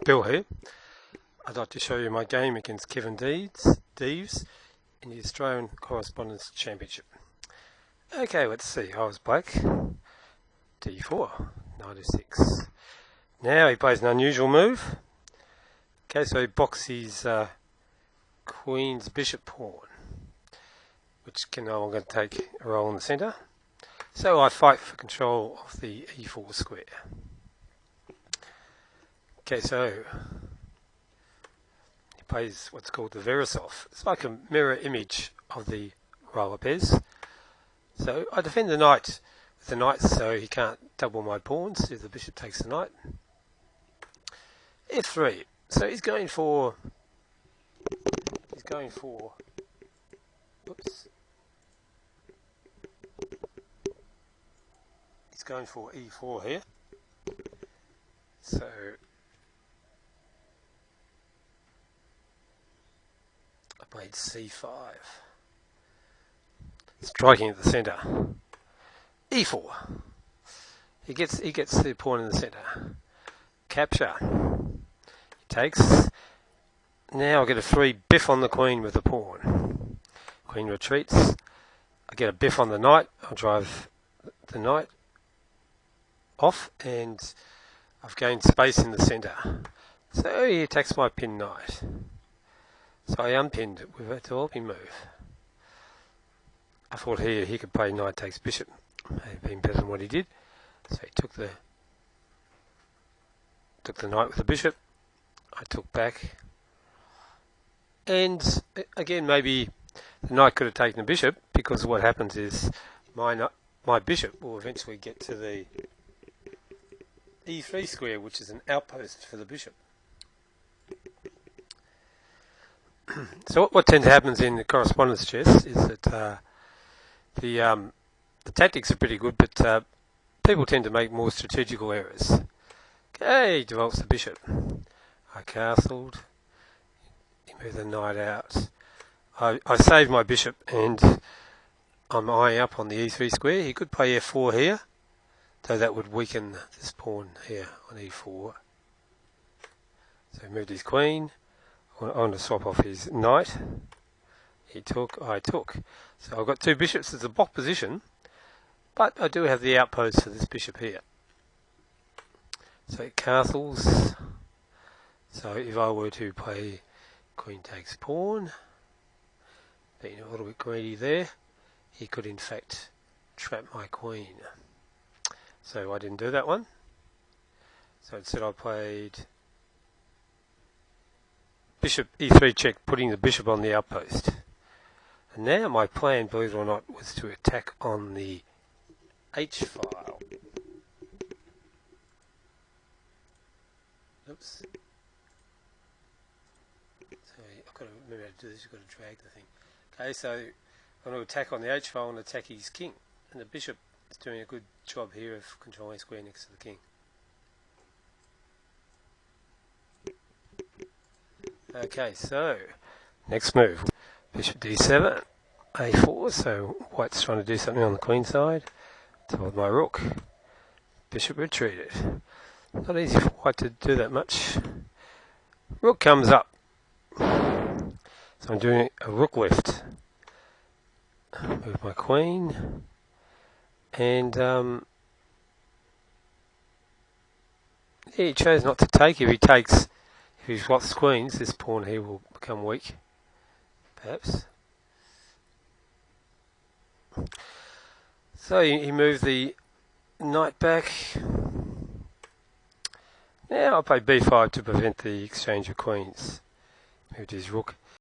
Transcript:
Bill here. I'd like to show you my game against K.Deeves in the Australian Corespondence Championship. Okay, let's see. I was black. D4, 96. Now he plays an unusual move. Okay, so he blocks his queen's bishop pawn, which can no longer take a role in the centre. So I fight for control of the e4 square. Okay, so he plays what's called the Verisov. It's like a mirror image of the roller pairs. So I defend the knight with the knight so he can't double my pawns if the bishop takes the knight. F3. So he's going for e4 here. So I played c5, striking at the centre. e4. He gets the pawn in the centre. Capture. He takes. Now I get a free biff on the queen with the pawn. Queen retreats. I get a biff on the knight. I'll drive the knight off, and I've gained space in the centre. So he attacks my pinned knight. So I unpinned it with a developing move. I thought he could play knight takes bishop. May have been better than what he did. So he took the knight with the bishop. I took back. And again, maybe the knight could have taken the bishop, because what happens is my bishop will eventually get to the e3 square, which is an outpost for the bishop. So what tends to happen in the correspondence chess is that the tactics are pretty good, but people tend to make more strategical errors. Okay, he develops the bishop. I castled. He moved the knight out. I saved my bishop, and I'm eyeing up on the e3 square. He could play f4 here, though that would weaken this pawn here on e4. So he moved his queen. I want to swap off his knight. He took, I took. So I've got two bishops as a block position, but I do have the outpost for this bishop here. So it castles. So if I were to play queen takes pawn, being a little bit greedy there, he could in fact trap my queen. So I didn't do that one. So instead I played bishop e3 check, putting the bishop on the outpost. And now my plan, believe it or not, was to attack on the h file. Oops. So I've got to remember how to do this. You've got to drag the thing. Okay, so I'm going to attack on the h file and attack his king. And the bishop is doing a good job here of controlling a square next to the king. Okay, so next move, bishop d7, a4. So white's trying to do something on the queen side. Told my rook. Bishop retreated. Not easy for white to do that much. Rook comes up. So I'm doing a rook lift. Move my queen. And yeah, he chose not to take. If he takes, if he swaps queens, this pawn here will become weak, perhaps. So he moved the knight back. Now I'll play b5 to prevent the exchange of queens. Moved his rook.